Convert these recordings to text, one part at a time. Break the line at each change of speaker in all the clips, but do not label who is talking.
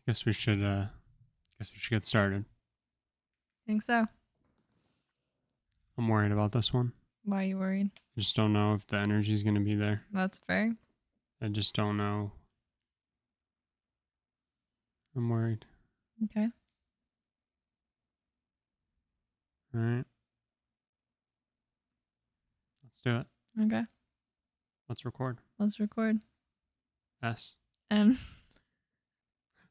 Guess we should get started.
Think so.
I'm worried about this one.
Why are you worried?
I just don't know if the energy's going to be there.
That's fair.
I just don't know. I'm worried.
Okay.
All right. Let's do it.
Okay.
Let's record.
Let's record.
S.
And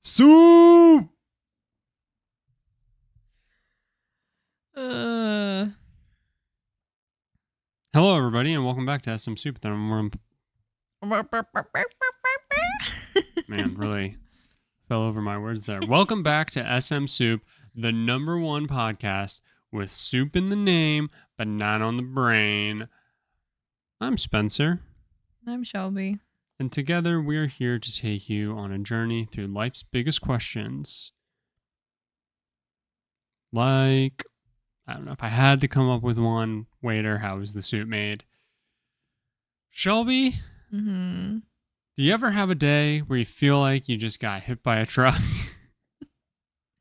Soup! Hello, everybody, and welcome back to SMSoup. Man, really fell over my words there. Welcome back to SMSoup, the #1 podcast with soup in the name, but not on the brain. I'm Spencer.
I'm Shelby.
And together we are here to take you on a journey through life's biggest questions. Like, I don't know, if I had to come up with one, waiter, how was the soup made? Shelby,
Mm-hmm.
do you ever have a day where you feel like you just got hit by a truck?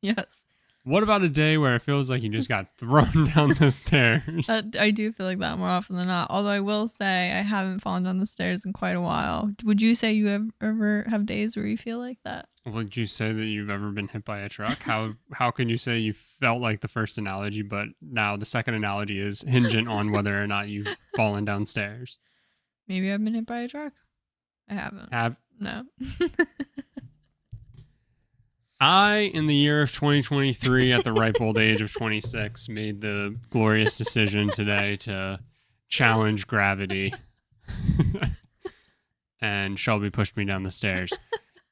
Yes.
What about a day where it feels like you just got thrown down the stairs?
I do feel like that more often than not. Although I will say I haven't fallen down the stairs in quite a while. Would you say you ever have days where you feel like that?
Would you say that you've ever been hit by a truck? How can you say you felt like the first analogy, but now the second analogy is hinging on whether or not you've fallen downstairs?
Maybe I've been hit by a truck. I haven't. No.
I, in the year of 2023, at the ripe old age of 26, made the glorious decision today to challenge gravity. And Shelby pushed me down the stairs.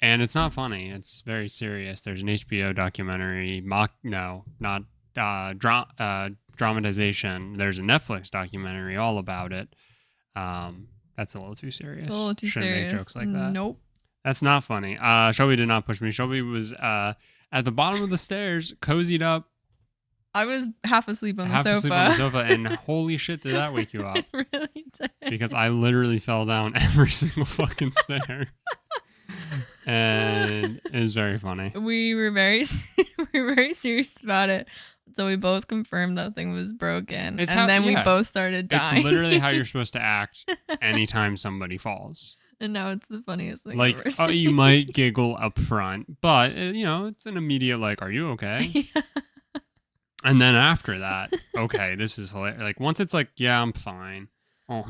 And it's not funny. It's very serious. There's an HBO documentary, dramatization. There's a Netflix documentary all about it. That's a little too serious.
A little too
Shouldn't
serious.
make jokes like that.
Nope.
That's not funny. Shelby did not push me. Shelby was at the bottom of the stairs, cozied up.
I was half asleep on the
sofa. And holy shit, did that wake you up?
It really did.
Because I literally fell down every single fucking stair. And it was very funny.
We were very serious about it. So we both confirmed that thing was broken. We both started dying.
It's literally how you're supposed to act anytime somebody falls.
And now it's the funniest thing
ever. Oh, you might giggle up front, but it's an immediate are you okay?
Yeah.
And then after that, okay, this is hilarious. Like once it's yeah, I'm fine. Oh,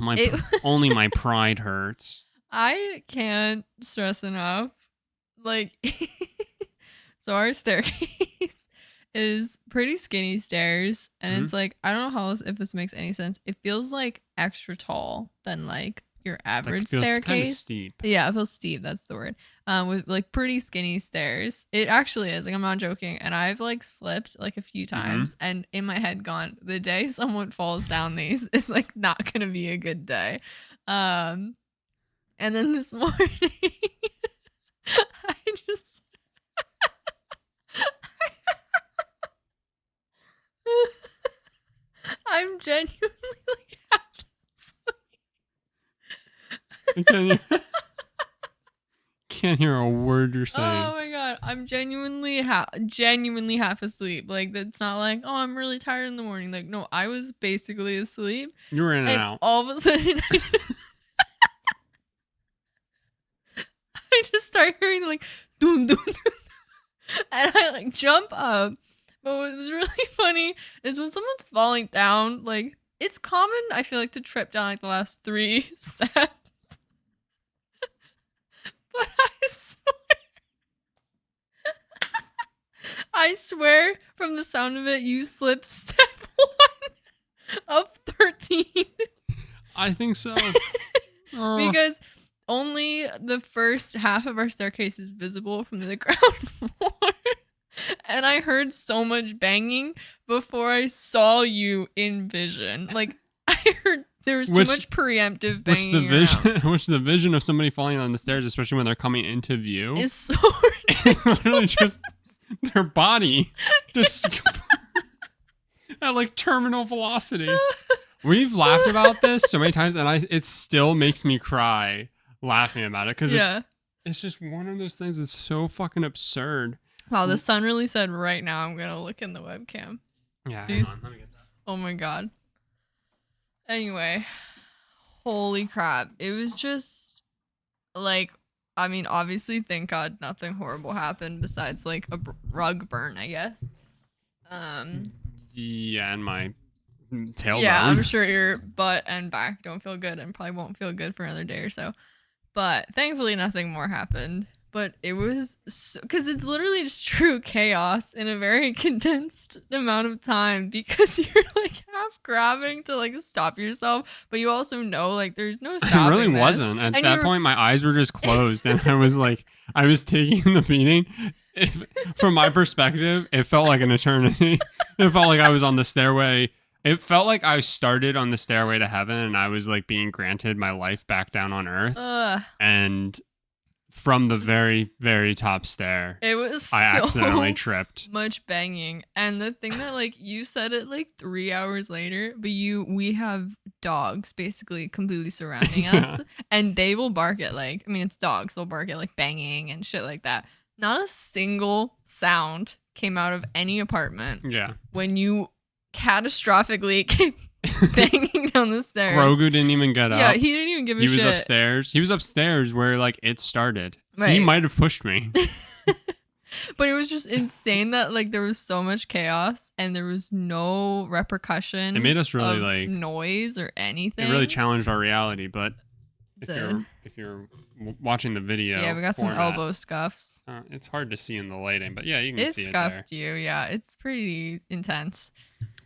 only my pride hurts.
I can't stress enough. So our staircase is pretty skinny stairs, and it's I don't know if this makes any sense. It feels extra tall than your average staircase.
Kind of steep.
Yeah, it feels steep. That's the word. With pretty skinny stairs. It actually is. I'm not joking. And I've slipped a few times, and in my head gone, the day someone falls down these is not gonna be a good day. And then this morning, I just. I'm genuinely half asleep.
Can't hear a word you're saying.
Oh my god, I'm genuinely half asleep. That's not oh, I'm really tired in the morning. No, I was basically asleep.
You were in and out.
All of a sudden, I just start hearing doom, doom, doom, and I jump up. But what was really funny is when someone's falling down, it's common, I feel to trip down the last 3 steps. But I swear from the sound of it, you slipped step 1 of 13.
I think so.
Because only the first half of our staircase is visible from the ground floor. And I heard so much banging before I saw you in vision. I heard there was too much preemptive banging
Which the vision of somebody falling on the stairs, especially when they're coming into view,
is so ridiculous.
Literally just their body just at terminal velocity. We've laughed about this so many times, and it still makes me cry laughing about it because it's just one of those things that's so fucking absurd.
Wow, the sun really said right now. I'm gonna look in the webcam.
Yeah, hang on. Let me get that.
Oh my god. Anyway, holy crap. It was just like, I mean, obviously, thank God nothing horrible happened besides like a rug burn, I guess.
Yeah, and my tailbone.
Yeah, I'm sure your butt and back don't feel good and probably won't feel good for another day or so. But thankfully, nothing more happened. But it was because it's literally just true chaos in a very condensed amount of time because you're like half grabbing to like stop yourself, but you also know like there's no stopping.
It really
this.
wasn't. At that point, my eyes were just closed, and I was like, I was taking the beating. From my perspective, it felt like an eternity. It felt like I was on the stairway. It felt like I started on the stairway to heaven, and I was like being granted my life back down on earth. And from the very, very top stair,
it was
I accidentally tripped.
Much banging. And the thing that like you said it like 3 hours later, but we have dogs basically completely surrounding us, and they will bark at like, I mean, it's dogs, they'll bark at like banging and shit like that. Not a single sound came out of any apartment.
Yeah.
When you catastrophically came banging down the stairs.
Grogu didn't even get up.
Yeah, he didn't even give a shit.
He was upstairs. He was upstairs where like it started.
Right.
He might have pushed me.
But it was just insane that like there was so much chaos and there was no repercussion.
It made us really like
noise or anything.
It really challenged our reality. But if you're watching the video,
yeah, we got some elbow scuffs.
It's hard to see in the lighting, but yeah, you can see it there. It scuffed
you. Yeah, it's pretty intense.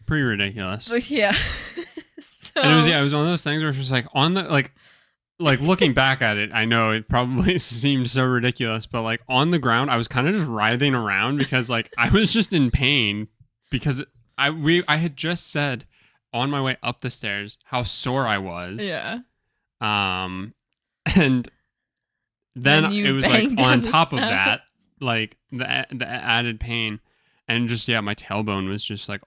Pretty ridiculous.
But yeah.
So, and it was one of those things where it's just like on the like looking back at it, I know it probably seemed so ridiculous, but like on the ground, I was kind of just writhing around because like I was just in pain because I had just said on my way up the stairs how sore I was.
Yeah.
And then it was like on top of that, like the added pain, and just my tailbone was just like.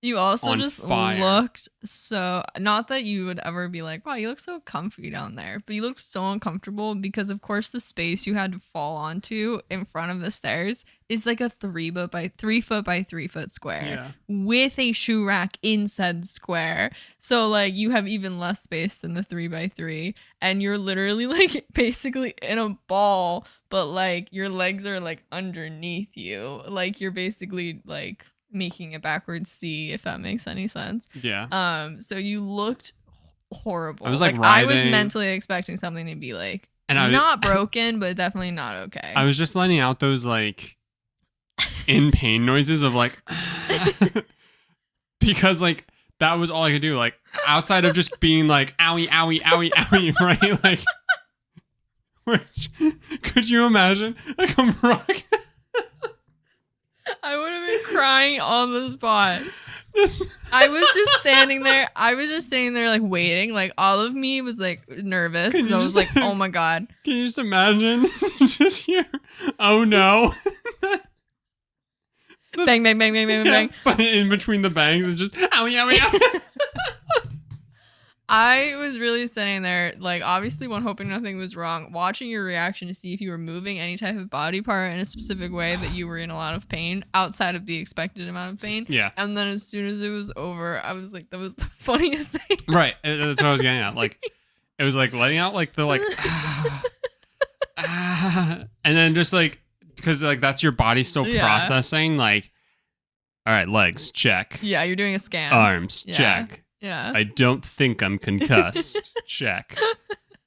You also just looked so, not that you would ever be like, wow, you look so comfy down there, but you looked so uncomfortable because of course the space you had to fall onto in front of the stairs is like a 3 foot by 3 foot square with a shoe rack in said square. So like you have even less space than the 3x3 and you're literally like basically in a ball, but like your legs are like underneath you. Like you're basically like making a backwards C, if that makes any sense.
Yeah.
So you looked horrible.
I was like
I was mentally expecting something to be like not broken, but definitely not okay.
I was just letting out those like in pain noises of like because like that was all I could do. Like outside of just being like owie, owie, owie, owie, right? Like which could you imagine? Like I'm rocking.
I would have been crying on the spot. I was just standing there. Like waiting. Like all of me was like nervous because I was like, oh my God.
Can you just imagine? Just hear, oh no.
Bang, bang, bang, bang, bang, bang.
But in between the bangs, it's just owie, owie, owie.
I was really sitting there, like, obviously, one hoping nothing was wrong, watching your reaction to see if you were moving any type of body part in a specific way that you were in a lot of pain, outside of the expected amount of pain.
Yeah.
And then as soon as it was over, I was like, that was the funniest thing.
Right. That's what I was getting at. Like, it was like letting out, like, the, like, and then just, like, because, like, that's your body still processing, like, all right, legs, check.
Yeah, you're doing a scan.
Arms, check.
Yeah.
I don't think I'm concussed. Check.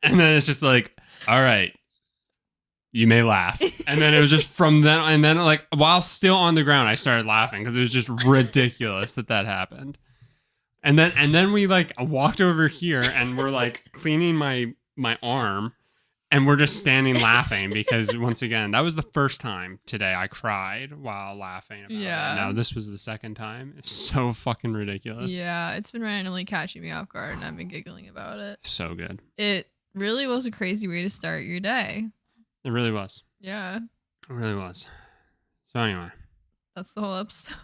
And then it's just like, all right, you may laugh. And then it was just from then, and then like while still on the ground, I started laughing because it was just ridiculous that happened. And then we like walked over here and we're like cleaning my arm, and we're just standing laughing because once again, that was the first time today I cried while laughing about it. Now this was the second time. It's so fucking ridiculous.
Yeah, it's been randomly catching me off guard and I've been giggling about it.
So good.
It really was a crazy way to start your day.
It really was.
Yeah.
It really was. So anyway.
That's the whole episode.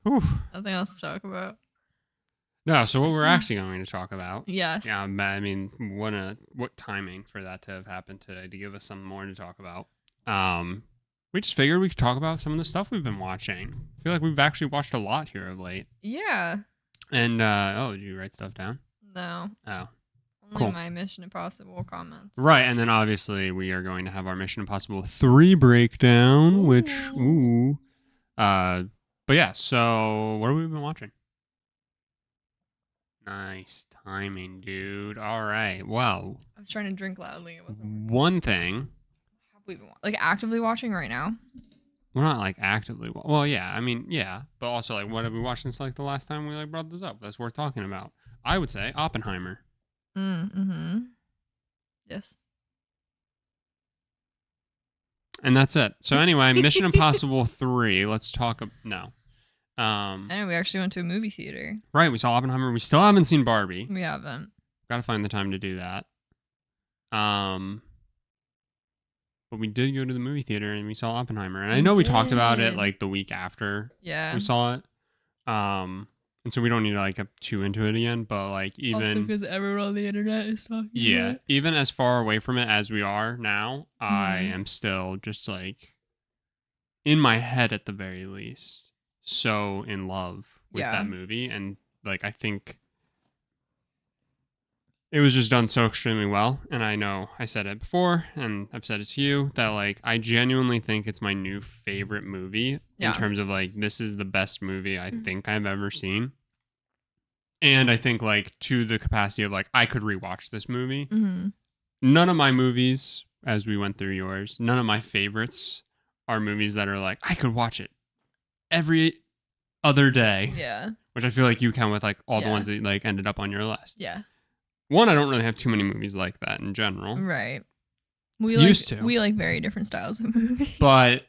Whew.
Nothing else to talk about.
No, so what we're actually going to talk about.
Yes.
Yeah, I mean, what timing for that to have happened today to give us some more to talk about. we just figured we could talk about some of the stuff we've been watching. I feel like we've actually watched a lot here of late.
Yeah.
And, did you write stuff down?
No.
Oh.
Only
Cool.
my Mission Impossible comments.
Right, and then obviously we are going to have our Mission Impossible 3 breakdown, which, but yeah, so what have we been watching? Nice timing, dude. All right, well.
I was trying to drink loudly. It wasn't working.
One thing.
Have we been actively watching right now?
We're not like actively. Well, yeah, I mean, yeah, but also like, what have we watched since like the last time we like brought this up? That's worth talking about. I would say Oppenheimer.
Mm-hmm. Yes.
And that's it. So anyway, Mission Impossible 3. Let's talk. No.
I know we actually went to a movie theater.
Right, we saw Oppenheimer. We still haven't seen Barbie.
We haven't.
Got to find the time to do that. But we did go to the movie theater and we saw Oppenheimer. And I know we talked about it like the week after we saw it. And so we don't need to like get too into it again, but like even
also because everyone on the internet is talking about it.
Even as far away from it as we are now, I am still just like in my head at the very least so in love with that movie. And like I think it was just done so extremely well. And I know I said it before and I've said it to you that like I genuinely think it's my new favorite movie in terms of like this is the best movie I think I've ever seen. And I think like to the capacity of like I could rewatch this movie. None of my movies, as we went through yours, none of my favorites are movies that are like I could watch it every other day.
Yeah.
Which I feel like you can with like all the ones that like ended up on your list.
Yeah.
One, I don't really have too many movies like that in general.
Right. We like very different styles of movies.
But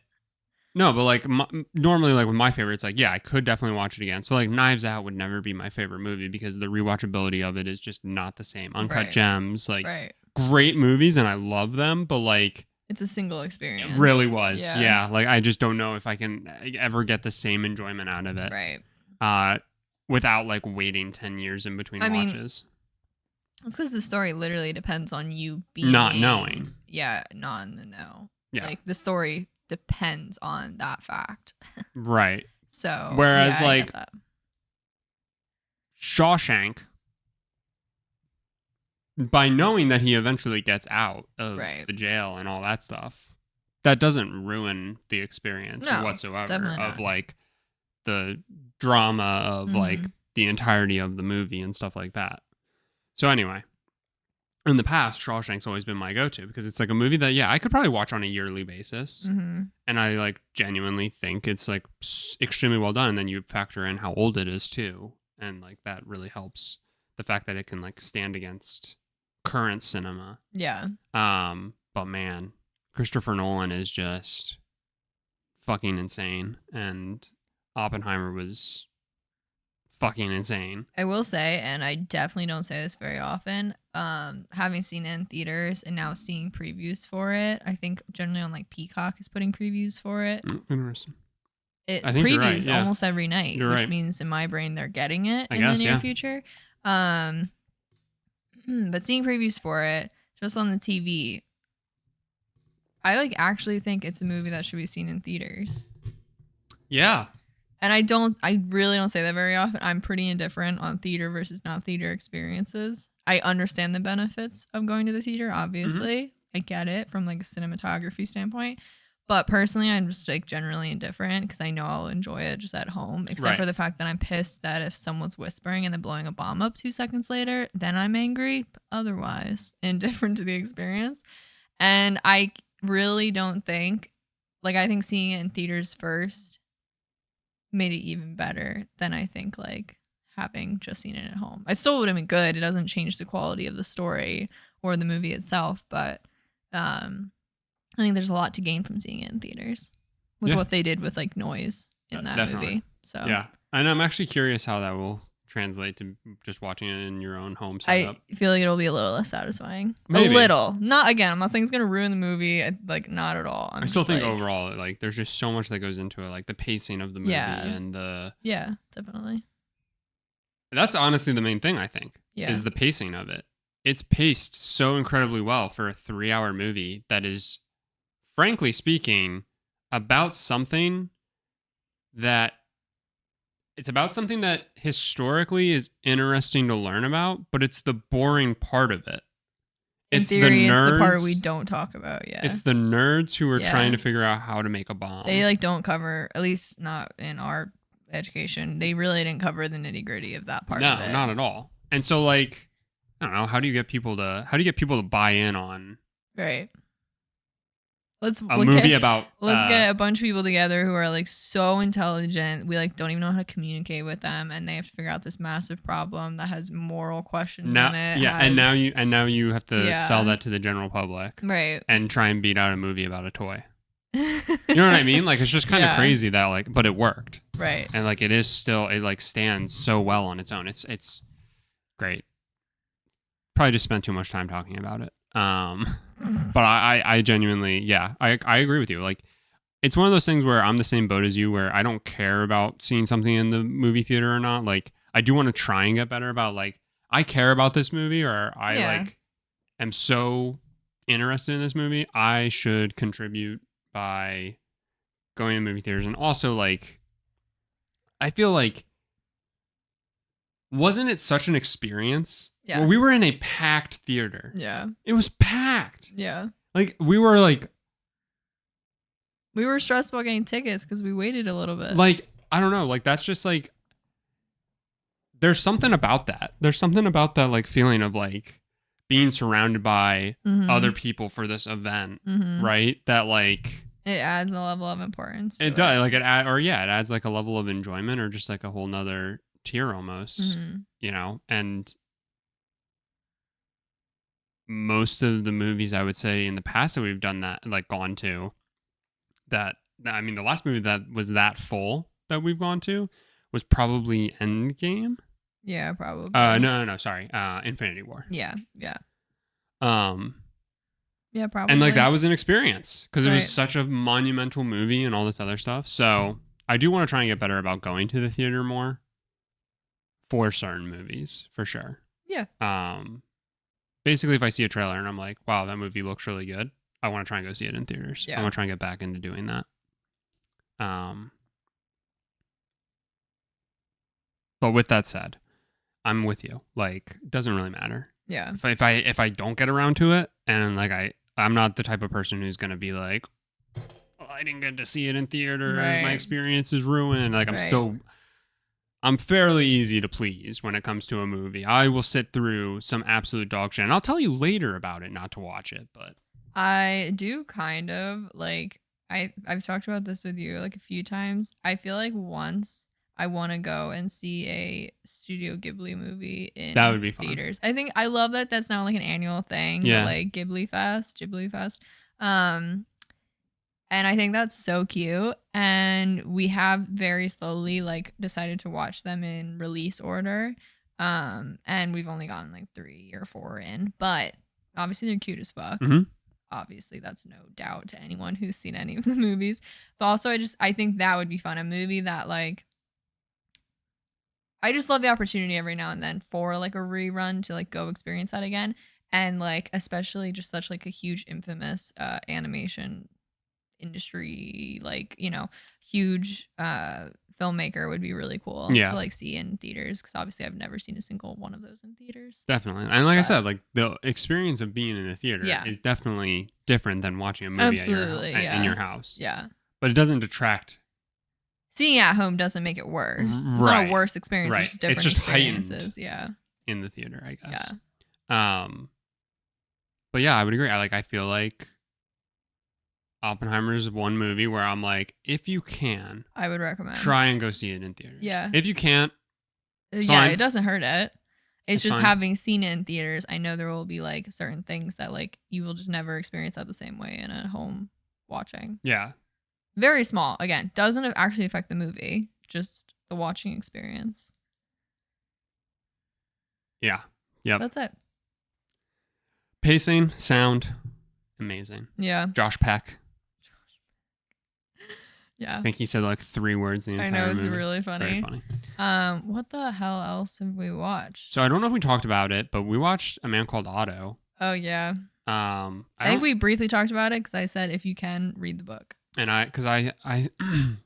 no, but like normally like with my favorites, like I could definitely watch it again. So like Knives Out would never be my favorite movie because the rewatchability of it is just not the same. Uncut Gems, like great movies and I love them, but like
it's a single experience.
It really was. Yeah. Like I just don't know if I can ever get the same enjoyment out of it.
Right.
Without like waiting 10 years in between watches.
It's because the story literally depends on you being
not knowing.
Yeah, not in the know.
Yeah.
Like the story depends on that fact.
Right.
So
whereas like Shawshank, by knowing that he eventually gets out of the jail and all that stuff, that doesn't ruin the experience whatsoever of like the drama of like the entirety of the movie and stuff like that. So anyway, in the past, Shawshank's always been my go-to because it's like a movie that, I could probably watch on a yearly basis. And I like genuinely think it's like extremely well done. And then you factor in how old it is too. And like that really helps the fact that it can like stand against current cinema.
Yeah.
But man, Christopher Nolan is just fucking insane. And Oppenheimer was fucking insane.
I will say, and I definitely don't say this very often, having seen it in theaters and now seeing previews for it, I think generally on like Peacock is putting previews for it.
Interesting.
I think previews almost every night, which means in my brain they're getting it in the near future. But seeing previews for it just on the TV, I like actually think it's a movie that should be seen in theaters.
Yeah.
And I really don't say that very often. I'm pretty indifferent on theater versus not theater experiences. I understand the benefits of going to the theater, obviously. I get it from like a cinematography standpoint. But personally, I'm just like generally indifferent because I know I'll enjoy it just at home. Except for the fact that I'm pissed that if someone's whispering and then blowing a bomb up 2 seconds later, then I'm angry. But otherwise, indifferent to the experience. And I really don't think, like I think seeing it in theaters first made it even better than I think like having just seen it at home. I still would have been good. It doesn't change the quality of the story or the movie itself, but I think there's a lot to gain from seeing it in theaters with what they did with like noise in that movie. So
yeah, and I'm actually curious how that will translate to just watching it in your own home setup.
I feel like it'll be a little less satisfying.
Maybe.
A little. Not again. I'm not saying it's gonna ruin the movie. Like not at all.
I still think overall, like there's just so much that goes into it, like the pacing of the movie and the
definitely.
That's honestly the main thing I think is the pacing of it. It's paced so incredibly well for a 3-hour movie that is, frankly speaking, about something that historically is interesting to learn about, but it's the boring part of it.
In theory, it's the part we don't talk about. Yeah,
it's the nerds who are trying to figure out how to make a bomb.
They like don't cover, at least not in our education. They really didn't cover the nitty gritty of that part.
No,
of it.
not at all. And so, like, I don't know, how do you get people to buy in on
right?
Let's get
a bunch of people together who are like so intelligent. We like don't even know how to communicate with them, and they have to figure out this massive problem that has moral questions in it.
Yeah, and now you have to sell that to the general public,
right?
And try and beat out a movie about a toy. You know what I mean? Like, it's just kind of crazy that, like, but it worked,
right?
And like it like stands so well on its own. It's great. Probably just spent too much time talking about it. But I genuinely, I agree with you. Like, it's one of those things where I'm the same boat as you, where I don't care about seeing something in the movie theater or not. Like, I do want to try and get better about, like, I care about this movie, or I like am so interested in this movie. I should contribute by going to movie theaters. And also, like, I feel like, wasn't it such an experience?
Yeah.
Well, we were in a packed theater.
Yeah.
It was packed.
Yeah.
Like, we were
stressed about getting tickets because we waited a little bit.
Like, I don't know. Like, that's just like, there's something about that. There's something about that, like, feeling of, like, being surrounded by other people for this event, right? That, like,
it adds a level of importance.
It does. Like, it adds like a level of enjoyment, or just like a whole nother tier almost, you know? And most of the movies, I would say, in the past that we've done that, like, gone to, that, I mean, the last movie that was that full that we've gone to was probably Endgame.
Yeah, probably.
No, sorry. Infinity War.
Yeah.
Yeah,
probably.
And, like, that was an experience because it was such a monumental movie and all this other stuff. So I do want to try and get better about going to the theater more for certain movies, for sure.
Yeah.
Basically, if I see a trailer and I'm like, wow, that movie looks really good, I want to try and go see it in theaters.
Yeah.
I want to try and get back into doing that. But with that said, I'm with you. Like, it doesn't really matter.
Yeah.
If I don't get around to it, and, like, I'm not the type of person who's gonna be like, oh, I didn't get to see it in theaters.
Right.
My experience is ruined. Like, I'm fairly easy to please when it comes to a movie. I will sit through some absolute dog shit, and I'll tell you later about it, not to watch it, but
I do kind of, like, I've talked about this with you, like, a few times. I feel like once I want to go and see a Studio Ghibli movie in
that would be fun.
theaters. I think I love that that's not like an annual thing,
Yeah.
but, like, Ghibli Fest. And I think that's so cute. And we have very slowly, like, decided to watch them in release order. And we've only gotten like 3 or 4 in, but obviously they're cute as fuck. Obviously, that's no doubt to anyone who's seen any of the movies. But also, I think that would be fun. A movie that, like, I just love the opportunity every now and then for, like, a rerun to, like, go experience that again. And, like, especially just such, like, a huge infamous animation industry, like, you know, huge filmmaker would be really cool to, like, see in theaters, because obviously I've never seen a single one of those in theaters.
Definitely. And like I said, like, the experience of being in a theater is definitely different than watching a movie in your house.
Yeah.
But it doesn't detract.
Seeing at home doesn't make it worse. It's not a worse experience. It's just different experiences.
In the theater, I guess. Yeah. But yeah, I would agree. I feel like Oppenheimer is one movie where I'm like, if you can,
I would recommend
try and go see it in theaters.
Yeah.
If you can't,
it doesn't hurt it. It's just fine. Having seen it in theaters, I know there will be, like, certain things that, like, you will just never experience that the same way in a home watching.
Yeah.
Very small. Again, doesn't actually affect the movie, just the watching experience.
Yeah. Yep.
That's it.
Pacing, sound, amazing.
Yeah.
Josh Peck.
Yeah.
I think he said, like, 3 words in the entire movie.
I know, it's really funny.
Very funny.
What the hell else have we watched?
So I don't know if we talked about it, but we watched A Man Called Otto.
Oh, yeah.
I
think we briefly talked about it because I said, if you can, read the book.
And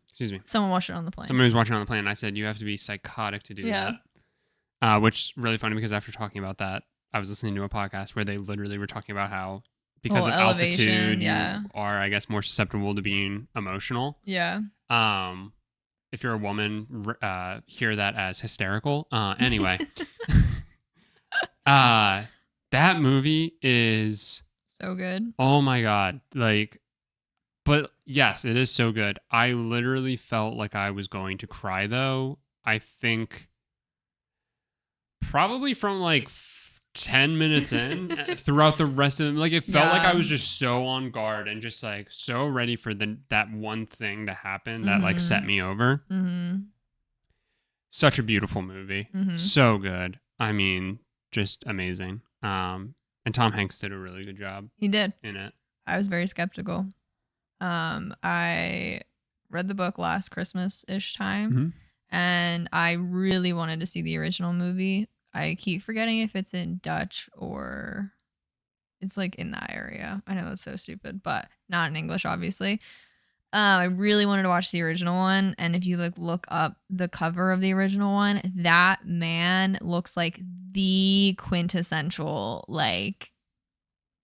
excuse me.
Someone watched it on the plane.
Somebody was watching on the plane. And I said, you have to be psychotic to do that. Which is really funny because after talking about that, I was listening to a podcast where they literally were talking about how because of altitude, you are, I guess, more susceptible to being emotional.
Yeah.
If you're a woman, hear that as hysterical. Anyway, that movie is
so good.
Oh my God. Like, but yes, it is so good. I literally felt like I was going to cry though. I think probably from like 10 minutes in throughout the rest of them. Like, it felt like I was just so on guard and just like so ready for that one thing to happen that like set me over. Such a beautiful movie. So good. I mean, just amazing. And Tom Hanks did a really good job.
He did.
In it.
I was very skeptical. I read the book last Christmas-ish time, and I really wanted to see the original movie. I keep forgetting if it's in Dutch or it's like in that area. I know that's so stupid, but not in English, obviously. I really wanted to watch the original one, and if you like look up the cover of the original one, that man looks like the quintessential like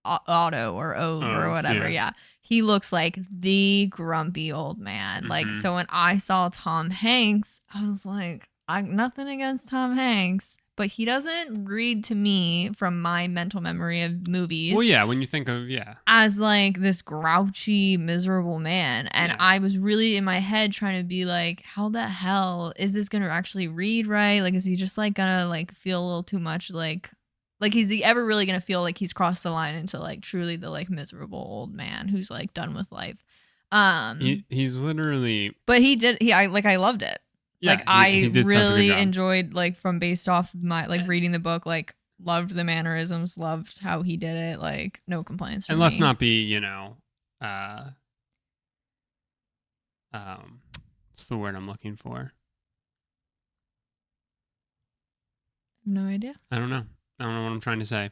Otto or Ove or whatever. Yeah. He looks like the grumpy old man. Like, so when I saw Tom Hanks, I was like, nothing against Tom Hanks, but he doesn't read to me from my mental memory of movies.
Well, yeah, when you think of,
as like this grouchy, miserable man. And I was really in my head trying to be like, how the hell is this going to actually read right? Like, is he just like going to like feel a little too much like is he ever really going to feel like he's crossed the line into like truly the like miserable old man who's like done with life?
He's literally,
but I loved it. Yeah, like he really enjoyed like from based off my like reading the book, like loved the mannerisms, loved how he did it. Like no complaints.
And let's not be, what's the word I'm looking for?
No idea.
I don't know what I'm trying to say.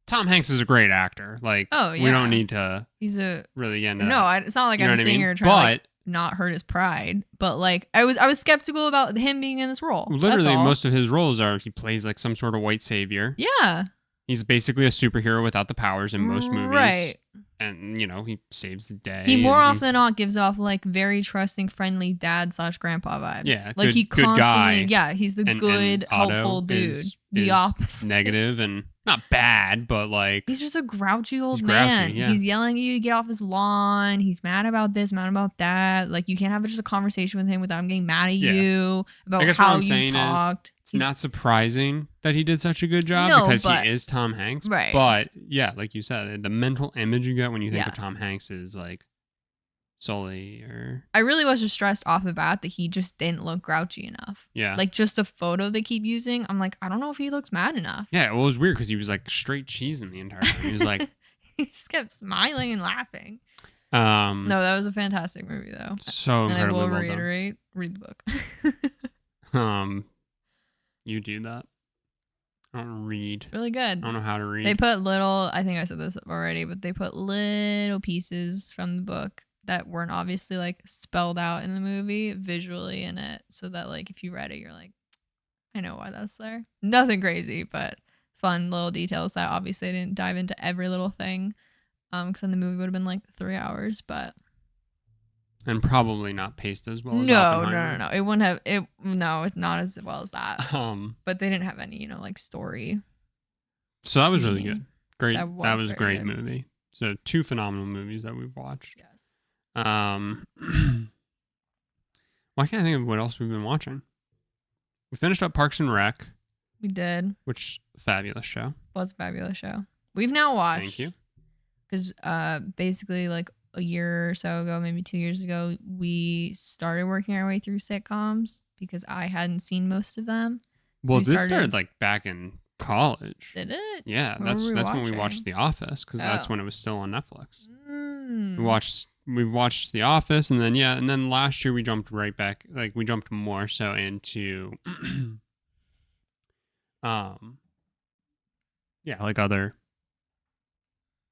Tom Hanks is a great actor. Like, we don't need to.
He's a
really
it's not like I'm sitting here trying to like, not hurt his pride, but like I was skeptical about him being in this role.
Literally, most of his roles are he plays like some sort of white savior.
Yeah,
he's basically a superhero without the powers in most movies,
right?
And he saves the day.
He more often than not gives off like very trusting, friendly dad/grandpa vibes.
Yeah,
like he constantly,
good guy.
He's the good, helpful dude. The opposite,
negative and not bad, but like
he's just a grouchy old man. He's yelling at you to get off his lawn. He's mad about this, mad about that. Like you can't have just a conversation with him without him getting mad at you about how you talked.
It's not surprising that he did such a good job because he is Tom Hanks.
Right.
But yeah, like you said, the mental image you get when you think of Tom Hanks is like Sully or...
I really was just stressed off the bat that he just didn't look grouchy enough.
Yeah.
Like just a photo they keep using. I'm like, I don't know if he looks mad enough.
Yeah, well, it was weird because he was like straight cheesing the entire time. He was like...
he just kept smiling and laughing. No, that was a fantastic movie though.
So incredibly
and I will reiterate, read the book.
You do that? I don't read.
Really good.
I don't know how to read.
They put little, I think I said this already, but they put little pieces from the book that weren't obviously like spelled out in the movie visually in it. So that like if you read it, you're like, I know why that's there. Nothing crazy, but fun little details that obviously they didn't dive into every little thing. Because then the movie would have been like 3 hours, but.
And probably not paced as well as Oppenheimer.
No. It wouldn't have it. No, it's not as well as that. But they didn't have any, like story.
So that was really good. Great. That was a great
good.
Movie. So 2 phenomenal movies that we've watched.
Yes.
Well, I can't think of what else we've been watching. We finished up Parks and Rec.
We did.
Which fabulous show.
Was a fabulous show. We've now watched.
Thank you.
Because basically like a year or so ago, maybe 2 years ago, we started working our way through sitcoms because I hadn't seen most of them.
So well, this started like back in college.
Did it?
Yeah, that's when we watched The Office because that's when it was still on Netflix. We've watched The Office and then last year we jumped right back, like we jumped more so into like other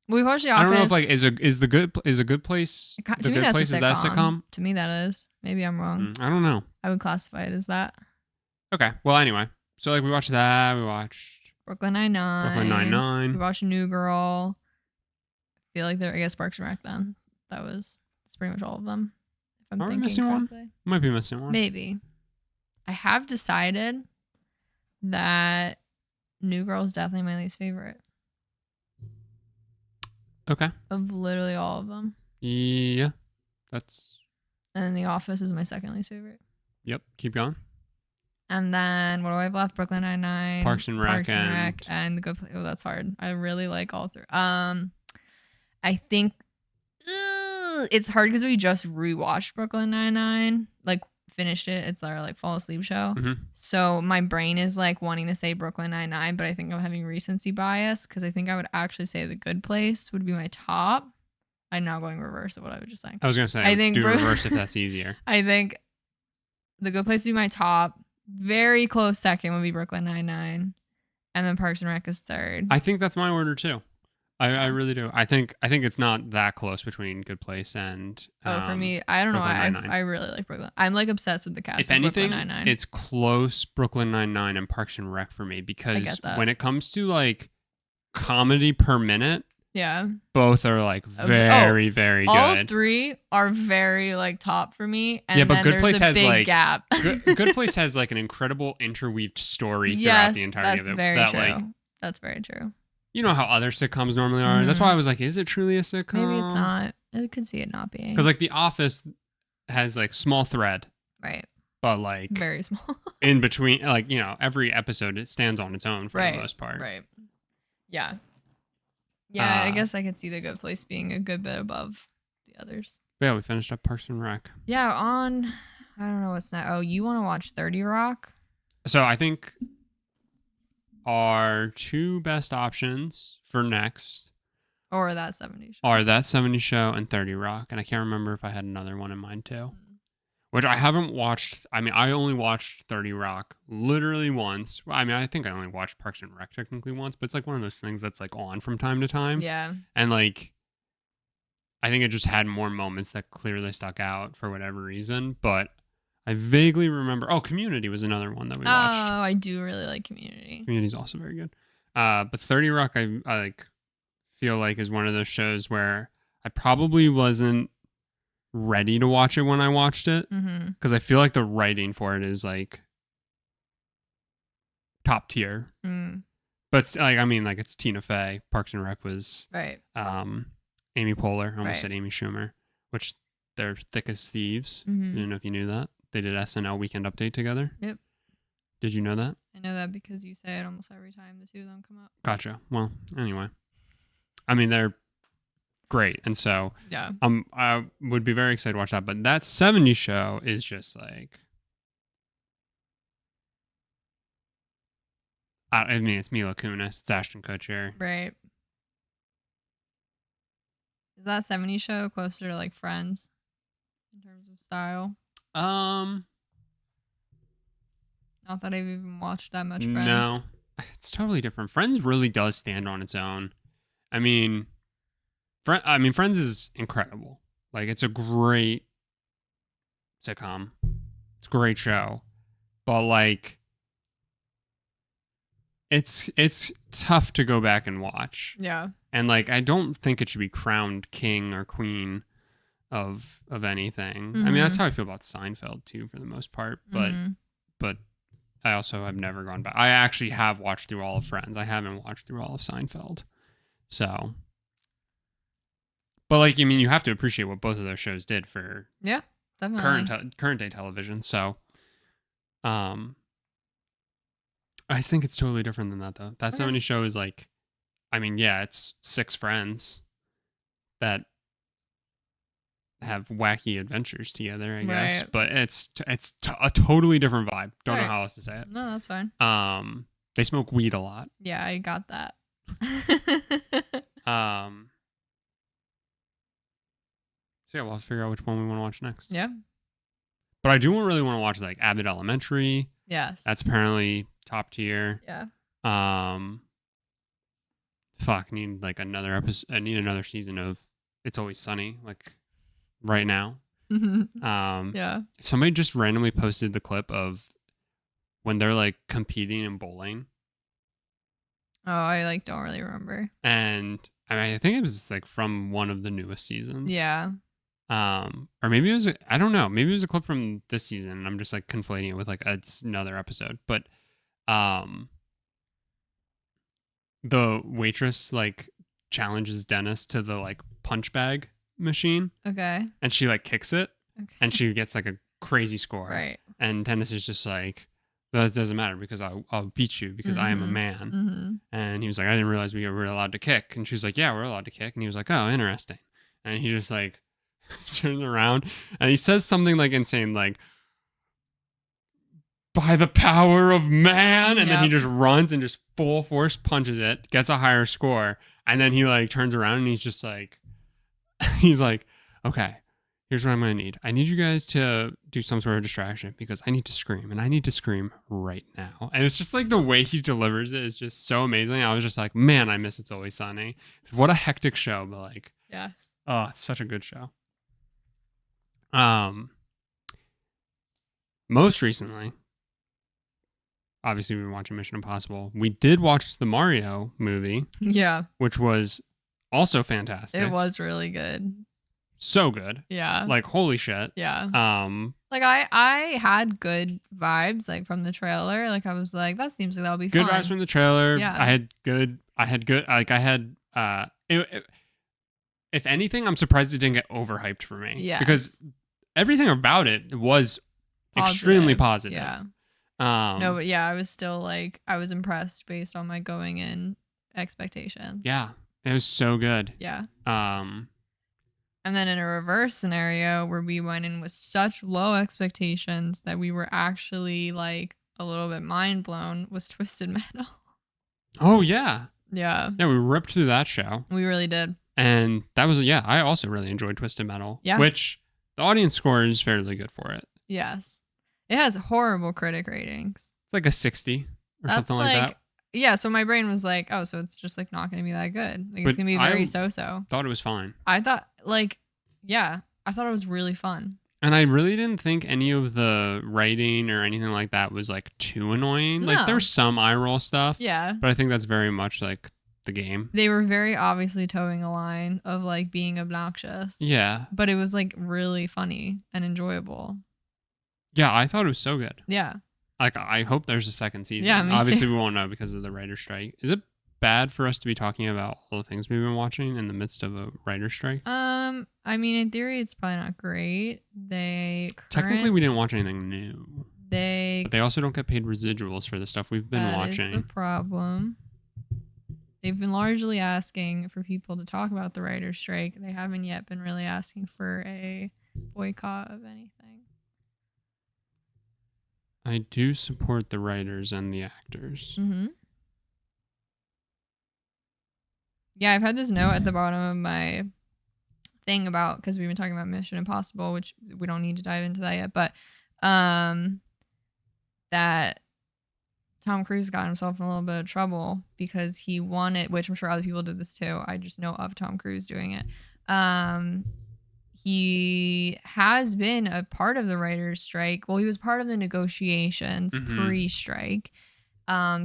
We watched The
I
Office.
don't know if like is a good place.
To
The
me,
Good
that's
Place
a
is that a sitcom?
To me, that is. Maybe I'm wrong.
I don't know.
I would classify it as that.
Okay. Well, anyway, so like we watched that. We watched
Brooklyn Nine-Nine.
Brooklyn Nine-Nine.
We watched New Girl. I feel like I guess Parks and Rec then. That's pretty much all of them. If I'm
Are we
thinking
missing
correctly.
one? Might be missing one.
Maybe. I have decided that New Girl is definitely my least favorite.
Okay.
Of literally all of them.
Yeah. That's.
And then The Office is my second least favorite.
Yep. Keep going.
And then what do I have left? Brooklyn Nine-Nine,
Parks and Rec,
and The Good Place. Oh, that's hard. I really like all three. I think it's hard because we just rewatched Brooklyn Nine-Nine. Like finished it. It's our like fall asleep show.
Mm-hmm.
So my brain is like wanting to say Brooklyn Nine-Nine, but I think I'm having recency bias because I think I would actually say The Good Place would be my top. I'm now going reverse of what I was just saying.
I was gonna say I think do reverse if that's easier.
I think The Good Place would be my top. Very close second would be Brooklyn Nine-Nine, and then Parks and Rec is third.
I think that's my order too. I really do. I think it's not that close between Good Place and.
For me, I don't know. I really like Brooklyn. I'm like obsessed with the cast. If anything, Brooklyn Nine-Nine.
It's close Brooklyn Nine-Nine and Parks and Rec for me because when it comes to like comedy per minute.
Yeah.
Both are like very, very good.
All three are very like top for me. And
yeah, but
then
Good Place has
big
like
gap.
Good Place has like an incredible interweaved story throughout the entirety of it.
That's very true. That's very true.
You know how other sitcoms normally are. That's why I was like, is it truly a sitcom?
Maybe it's not. I could see it not being.
Because like The Office has like small thread.
Right.
But like
very small.
In between, like, you know, every episode it stands on its own for the most part.
Right. Yeah. Yeah, I guess I could see The Good Place being a good bit above the others.
Yeah, we finished up Parks and Rec.
Yeah, I don't know what's next. Oh, you want to watch 30 Rock?
So I think our two best options for next
or That 70s Show.
Are That 70s Show and 30 Rock. And I can't remember if I had another one in mind too. Which I haven't watched. I mean, I only watched 30 Rock literally once. Well, I mean, I think I only watched Parks and Rec technically once, but it's like one of those things that's like on from time to time.
Yeah.
And like, I think it just had more moments that clearly stuck out for whatever reason. But I vaguely remember. Oh, Community was another one that we watched.
Oh, I do really like Community.
Community's also very good. But 30 Rock, I like feel like is one of those shows where I probably wasn't ready to watch it when I watched it because I feel like the writing for it is like top tier. But like, I mean, like it's Tina Fey. Parks and Rec was
right.
Amy Poehler. I almost said Amy Schumer, which they're thick as thieves. I don't know if you knew that. They did SNL Weekend Update together.
Yep.
Did you know that?
I know that because you say it almost every time the two of them come up.
Gotcha. Well, anyway, I mean they're great, and so
yeah,
I would be very excited to watch that. But That 70s Show is just like, I mean, it's Mila Kunis, it's Ashton Kutcher,
right? Is That 70s Show closer to like Friends in terms of style? Not that I've even watched that much Friends.
No, it's totally different. Friends really does stand on its own. I mean, Friends is incredible. Like, it's a great sitcom. It's a great show. But like, it's tough to go back and watch.
Yeah.
And like, I don't think it should be crowned king or queen of anything. I mean, that's how I feel about Seinfeld too, for the most part. But I also have never gone back. I actually have watched through all of Friends. I haven't watched through all of Seinfeld. So, but like, I mean, you have to appreciate what both of those shows did for
definitely
current day television. So, I think it's totally different than that though. That 70s Show is like, I mean, yeah, it's 6 friends that have wacky adventures together, I guess. But it's a totally different vibe. Don't know how else to say it.
No, that's fine.
They smoke weed a lot.
Yeah, I got that.
So yeah, we'll have to figure out which one we want to watch next.
Yeah.
But I do really want to watch like Abbott Elementary.
Yes.
That's apparently top tier.
Yeah.
fuck, need like another episode. I need another season of It's Always Sunny, like right now.
Yeah.
Somebody just randomly posted the clip of when they're like competing in bowling.
Oh, I like don't really remember.
And I mean, I think it was like from one of the newest seasons.
Yeah.
Or maybe it was, I don't know. Maybe it was a clip from this season and I'm just like conflating it with like another episode. But, the waitress like challenges Dennis to the like punch bag machine.
Okay.
And she like kicks it
Okay.
and she gets like a crazy score.
Right.
And Dennis is just like, that doesn't matter because I'll beat you because I am a man. And he was like, I didn't realize we were allowed to kick. And she was like, yeah, we're allowed to kick. And he was like, oh, interesting. And he just like turns around and he says something like insane, like, by the power of man. And then he just runs and just full force punches it, gets a higher score. And then he like turns around and he's just like, he's like, okay, here's what I'm going to need. I need you guys to do some sort of distraction because I need to scream and I need to scream right now. And it's just like the way he delivers it is just so amazing. I was just like, man, I miss It's Always Sunny. What a hectic show, but like,
yes.
Oh, it's such a good show. Most recently, obviously we've been watching Mission Impossible. We did watch the Mario movie.
Yeah.
Which was also fantastic.
It was really good.
So good.
Yeah.
Like, holy shit.
Yeah. Like I had good vibes like from the trailer. Like I was like, that seems like that'll be
good
fun.
Vibes from the trailer.
Yeah.
I had if anything, I'm surprised it didn't get overhyped for me.
Yeah.
Because everything about it was extremely positive.
Yeah. No, but yeah, I was still like, I was impressed based on my going in expectations.
Yeah. It was so good.
Yeah. And then in a reverse scenario where we went in with such low expectations that we were actually like a little bit mind blown was Twisted Metal.
Oh, yeah.
Yeah.
Yeah, we ripped through that show.
We really did.
And that was, yeah, I also really enjoyed Twisted Metal.
Yeah.
Which the audience score is fairly good for it.
Yes. It has horrible critic ratings.
It's like a 60 or something like that.
Yeah, so my brain was like, oh, so it's just like not going to be that good. Like, it's going to be very so-so.
Thought it was fine.
I thought, like, yeah, I thought it was really fun.
And I really didn't think any of the writing or anything like that was like too annoying.
No.
Like there's some eye roll stuff.
Yeah.
But I think that's very much like the game.
They were very obviously towing a line of like being obnoxious.
Yeah.
But it was like really funny and enjoyable.
Yeah, I thought it was so good.
Yeah.
Like, I hope there's a second season.
Yeah, me
Obviously,
too.
we won't know because of the writer's strike. Is it bad for us to be talking about all the things we've been watching in the midst of a writer's strike?
I mean, in theory, it's probably not great.
Technically, we didn't watch anything new.
But
they also don't get paid residuals for the stuff we've been watching.
That is the problem. They've been largely asking for people to talk about the writer's strike. They haven't yet been really asking for a boycott of anything.
I do support the writers and the actors.
Mm-hmm. Yeah, I've had this note at the bottom of my thing about, because we've been talking about Mission Impossible, which we don't need to dive into that yet, but that Tom Cruise got himself in a little bit of trouble because he wanted, which I'm sure other people did this too, I just know of Tom Cruise doing it. He has been a part of the writer's strike. Well, he was part of the negotiations pre-strike.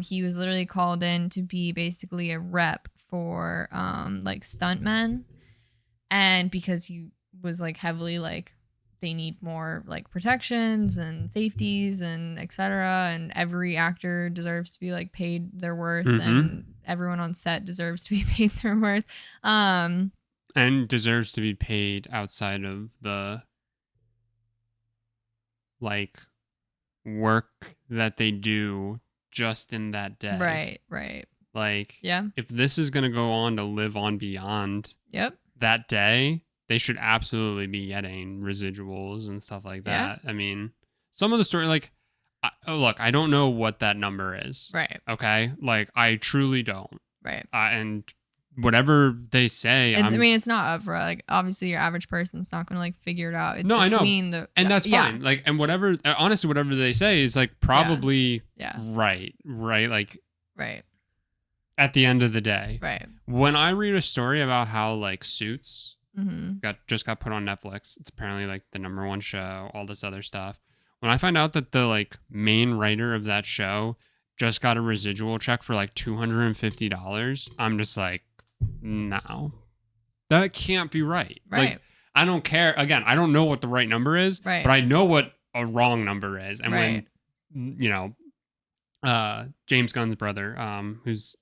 He was literally called in to be basically a rep for like stuntmen, and because he was like heavily like they need more like protections and safeties and etc. And every actor deserves to be like paid their worth, and everyone on set deserves to be paid their worth.
And deserves to be paid outside of the like work that they do just in that day.
Right.
Like,
yeah.
If this is going to go on to live on beyond that day, they should absolutely be getting residuals and stuff like that. I mean, some of the story, like, look, I don't know what that number is.
Right.
Okay? Like, I truly don't.
Right.
And whatever they say,
I mean, it's not up for like obviously your average person's not going to like figure it out. It's
no,
between
I know, and that's fine. Like, and whatever, honestly, whatever they say is like probably right. Like,
right.
at the end of the day.
Right.
When I read a story about how like Suits
Mm-hmm.
got put on Netflix, it's apparently like the #1 show, all this other stuff. When I find out that the like main writer of that show just got a residual check for like $250, I'm just like, no, that can't be right.
Right.
Like, I don't care. Again, I don't know what the right number is,
Right.
but I know what a wrong number is. And
Right.
when, James Gunn's brother, who's,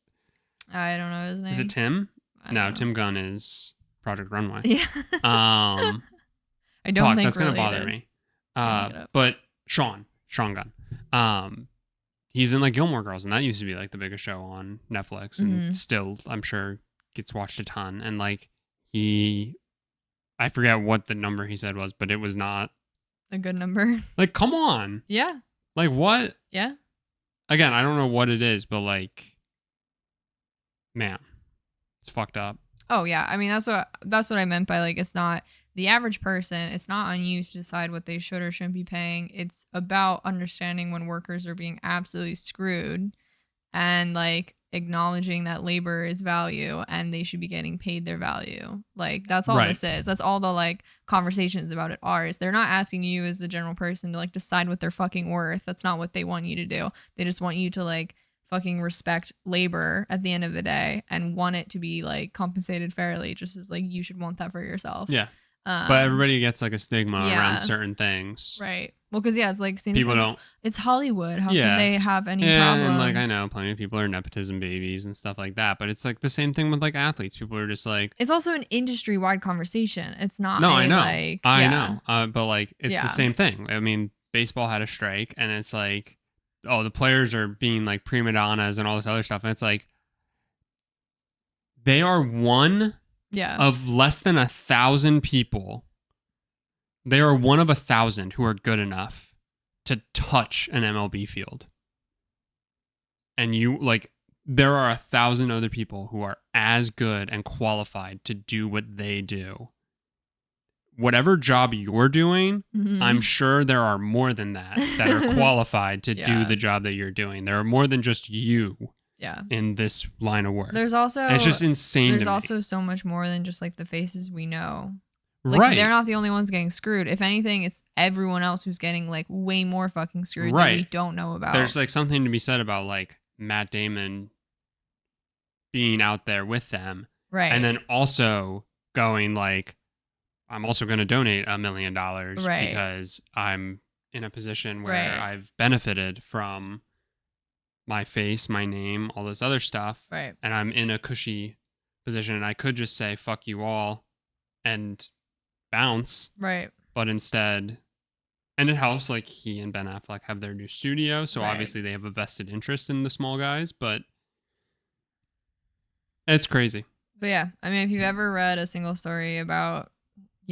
I don't know his name.
is it Tim?
I
No,
don't know.
Tim Gunn is Project Runway.
Yeah.
I
don't think
that's gonna
related.
bother me.
I'll look it up.
But Sean Gunn, he's in like Gilmore Girls, and that used to be like the biggest show on Netflix, and still I'm sure gets watched a ton. And like I forget what the number he said was, but it was not
a good number.
Like, come on.
Yeah.
Like, what?
Yeah.
Again, I don't know what it is, but like, man, it's fucked up.
Oh yeah, I mean that's what I meant by like it's not the average person. It's not on you to decide what they should or shouldn't be paying. It's about understanding when workers are being absolutely screwed, and like acknowledging that labor is value and they should be getting paid their value. Like that's all this is. That's all the like conversations about it are. Is they're not asking you as the general person to like decide what they're fucking worth. That's not what they want you to do. They just want you to like fucking respect labor at the end of the day and want it to be like compensated fairly, just as like you should want that for yourself.
Yeah. But everybody gets like a stigma around certain things.
Right. Well, because it's like
people don't.
It's Hollywood. How can they have any problems?
And like I know plenty of people are nepotism babies and stuff like that, but it's like the same thing with like athletes. People are just like,
it's also an industry wide conversation. It's not.
No, I know.
Like,
I know. But like it's the same thing. I mean, baseball had a strike, and it's like, oh, the players are being like prima donnas and all this other stuff, and it's like they are one of less than 1,000 people. They are one of 1,000 who are good enough to touch an MLB field. And you like, there are 1,000 other people who are as good and qualified to do what they do. Whatever job you're doing, I'm sure there are more than that are qualified to do the job that you're doing. There are more than just you. In this line of work.
There's also,
and it's just insane.
There's
to
also
me.
so much more than just like the faces we know. Like,
right.
They're not the only ones getting screwed. If anything, it's everyone else who's getting like way more fucking screwed that we don't know about.
There's like something to be said about like Matt Damon being out there with them.
Right.
And then also going like, I'm also going to donate $1 million because I'm in a position where I've benefited from my face, my name, all this other stuff.
Right.
And I'm in a cushy position, and I could just say, fuck you all and bounce.
Right.
But instead, and it helps, like he and Ben Affleck have their new studio. So obviously they have a vested interest in the small guys, but it's crazy.
But yeah, I mean, if you've ever read a single story about,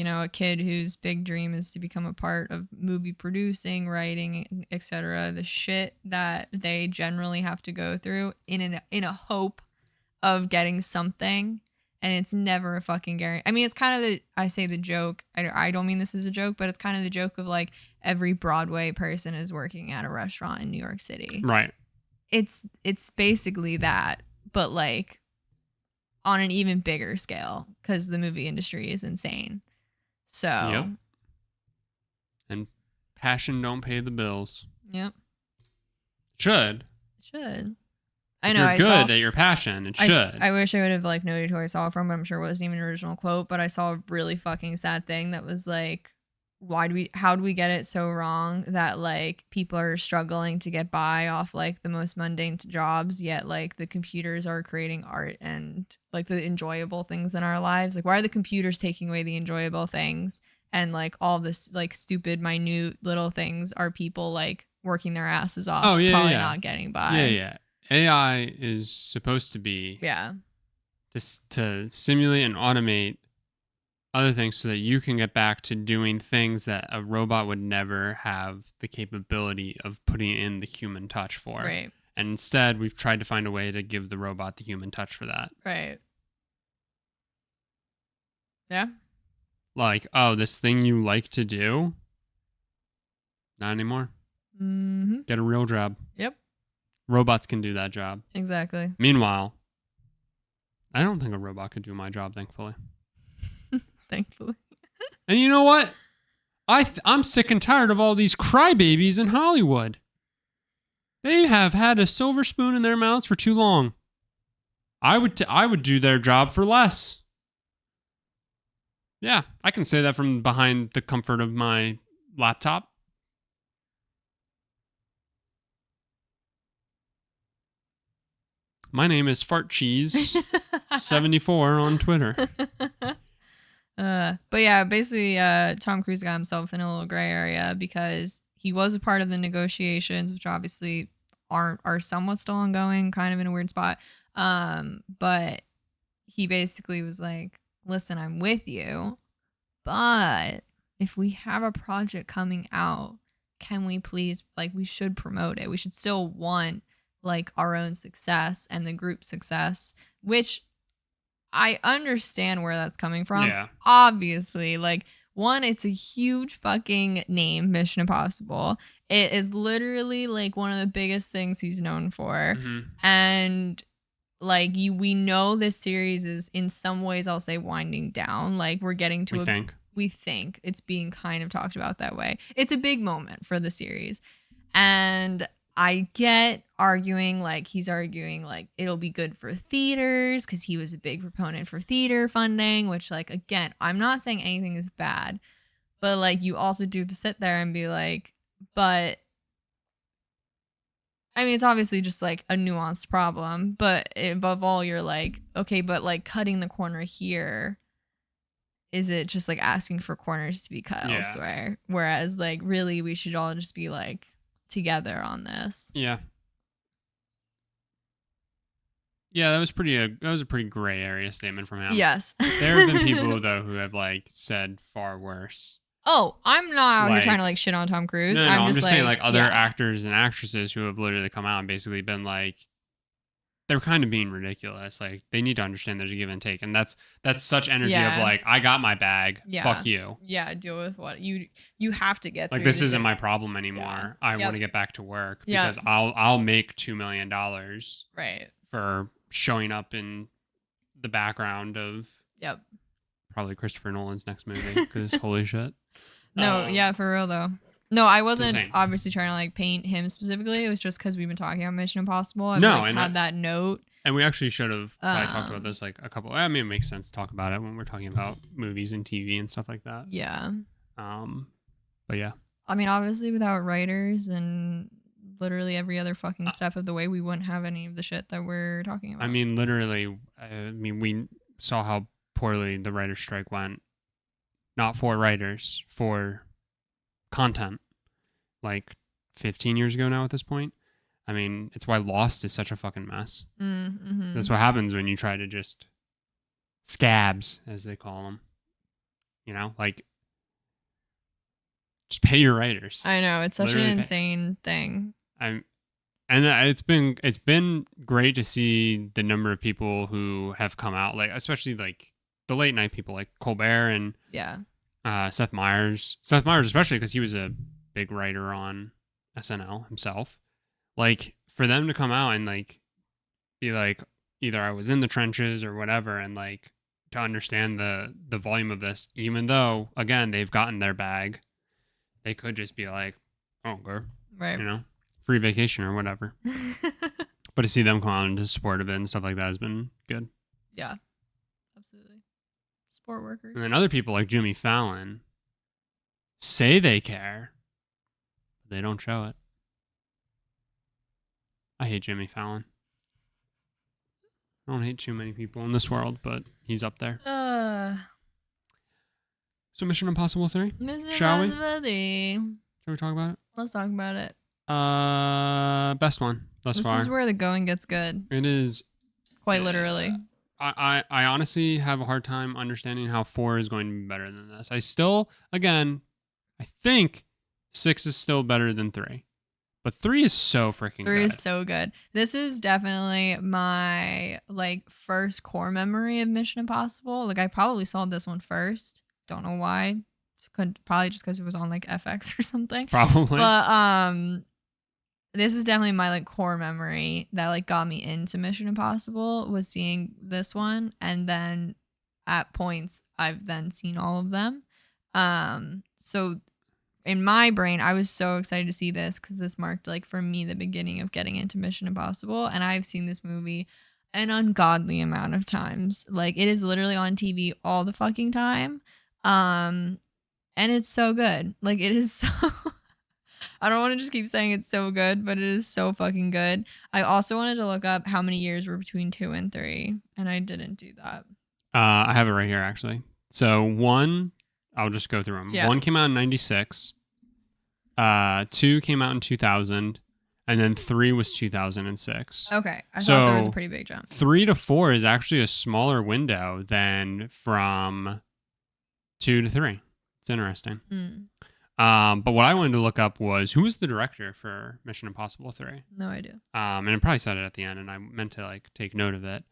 a kid whose big dream is to become a part of movie producing, writing, etc., the shit that they generally have to go through in a hope of getting something, and it's never a fucking guarantee. I mean, it's kind of the joke. I don't mean this as a joke, but it's kind of the joke of like every Broadway person is working at a restaurant in New York City.
Right.
It's basically that, but like on an even bigger scale because the movie industry is insane. So.
Yep. And passion don't pay the bills.
Yep.
Should.
I know.
You're good at your passion. It should.
I wish I would have like noted who I saw it from, but I'm sure it wasn't even an original quote. But I saw a really fucking sad thing that was like, how do we get it so wrong that like people are struggling to get by off like the most mundane jobs, yet like the computers are creating art and like the enjoyable things in our lives? Like, why are the computers taking away the enjoyable things, and like all this like stupid minute little things are people like working their asses off, probably not getting by.
AI is supposed to be to simulate and automate other things so that you can get back to doing things that a robot would never have the capability of putting in the human touch for.
Right.
And instead, we've tried to find a way to give the robot the human touch for that.
Right. Yeah.
Like, oh, this thing you like to do? Not anymore.
Mm-hmm.
Get a real job.
Yep.
Robots can do that job.
Exactly.
Meanwhile, I don't think a robot could do my job, thankfully.
Thankfully.
And you know what? I'm sick and tired of all these crybabies in Hollywood. They have had a silver spoon in their mouths for too long. I would do their job for less. Yeah, I can say that from behind the comfort of my laptop. My name is FartCheese74 on Twitter.
But yeah, basically, Tom Cruise got himself in a little gray area because he was a part of the negotiations, which obviously are somewhat still ongoing, kind of in a weird spot. But he basically was like, "Listen, I'm with you, but if we have a project coming out, can we please, like, we should promote it. We should still want like our own success and the group success," which I understand where that's coming from.
Yeah.
Obviously, like, one, it's a huge fucking name, Mission Impossible. It is literally like one of the biggest things he's known for.
Mm-hmm.
And like we know this series is in some ways, I'll say, winding down. Like we're getting to we think it's being kind of talked about that way. It's a big moment for the series. And I get he's arguing like it'll be good for theaters because he was a big proponent for theater funding, which, like, again, I'm not saying anything is bad, but like you also do have to sit there and be like, but I mean, it's obviously just like a nuanced problem, but above all, you're like, okay, but like cutting the corner here, is it just like asking for corners to be cut elsewhere? Whereas like really we should all just be like together on this.
Yeah. Yeah, that was a pretty gray area statement from him.
Yes.
There have been people though who have like said far worse.
Oh, I'm not out here trying to like shit on Tom Cruise.
No, I'm just saying like other actors and actresses who have literally come out and basically been like, they're kind of being ridiculous. Like they need to understand there's a give and take, and that's such energy of like, I got my bag. Fuck you.
Yeah, deal with what you have to get.
Like this isn't my problem anymore. Yeah. I want to get back to work because I'll make $2 million for showing up in the background of probably Christopher Nolan's next movie because holy shit.
No, for real though. No, I wasn't obviously trying to like paint him specifically. It was just because we've been talking about Mission Impossible. I've had that note.
And we actually should have talked about this like a couple. I mean, it makes sense to talk about it when we're talking about movies and TV and stuff like that.
Yeah.
But yeah.
I mean, obviously, without writers and literally every other fucking step of the way, we wouldn't have any of the shit that we're talking about.
I mean, literally. I mean, we saw how poorly the writer's strike went. Not for writers, for content, like 15 years ago now at this point. I mean, it's why Lost is such a fucking mess.
Mm-hmm.
That's what happens when you try to just scabs, as they call them. You know, like just pay your writers.
I know, it's such an insane thing.
It's been great to see the number of people who have come out, like especially like the late night people like Colbert and Seth Meyers. Seth Meyers especially because he was a big writer on SNL himself. Like for them to come out and like be like either I was in the trenches or whatever, and like to understand the volume of this, even though again they've gotten their bag, they could just be like, oh, girl,
right?
You know, free vacation or whatever. But to see them come out into support of it and stuff like that has been good.
Yeah, absolutely. Support workers.
And then other people like Jimmy Fallon say they care, but they don't show it. I hate Jimmy Fallon. I don't hate too many people in this world, but he's up there. So Mission Impossible 3? Shall we? Shall we talk about it?
Let's talk about it.
Best one thus far.
This is where the going gets good.
It is.
Quite literally.
I honestly have a hard time understanding how 4 is going to be better than this. I still, again, I think 6 is still better than 3. But 3 is so freaking good.
3 is so good. This is definitely my like first core memory of Mission Impossible. Like I probably saw this one first. Don't know why. Probably just because it was on like FX or something.
Probably.
But this is definitely my like core memory that like got me into Mission Impossible was seeing this one, and then at points I've then seen all of them. So in my brain, I was so excited to see this because this marked like for me the beginning of getting into Mission Impossible, and I've seen this movie an ungodly amount of times. Like it is literally on TV all the fucking time. And it's so good. Like it is so I don't want to just keep saying it's so good, but it is so fucking good. I also wanted to look up how many years were between 2 and 3, and I didn't do that.
I have it right here, actually. So 1, I'll just go through them.
Yeah.
1 came out in 96. 2 came out in 2000. And then 3 was 2006.
Okay. I thought there was a pretty big jump.
3 to 4 is actually a smaller window than from 2 to 3. It's interesting. But what I wanted to look up was who was the director for Mission Impossible 3?
No idea.
And it probably said it at the end, and I meant to like take note of it.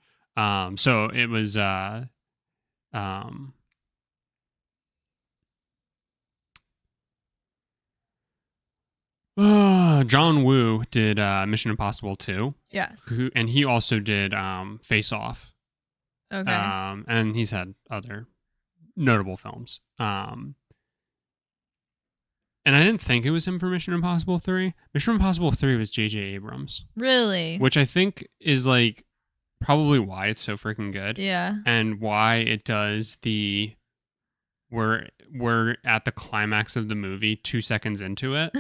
So it was John Woo did Mission Impossible 2.
Yes.
And he also did Face Off.
Okay.
And he's had other notable films. And I didn't think it was him for Mission Impossible 3. Mission Impossible 3 was J.J. Abrams.
Really?
Which I think is like probably why it's so freaking good.
Yeah.
And why it does we're at the climax of the movie 2 seconds into it.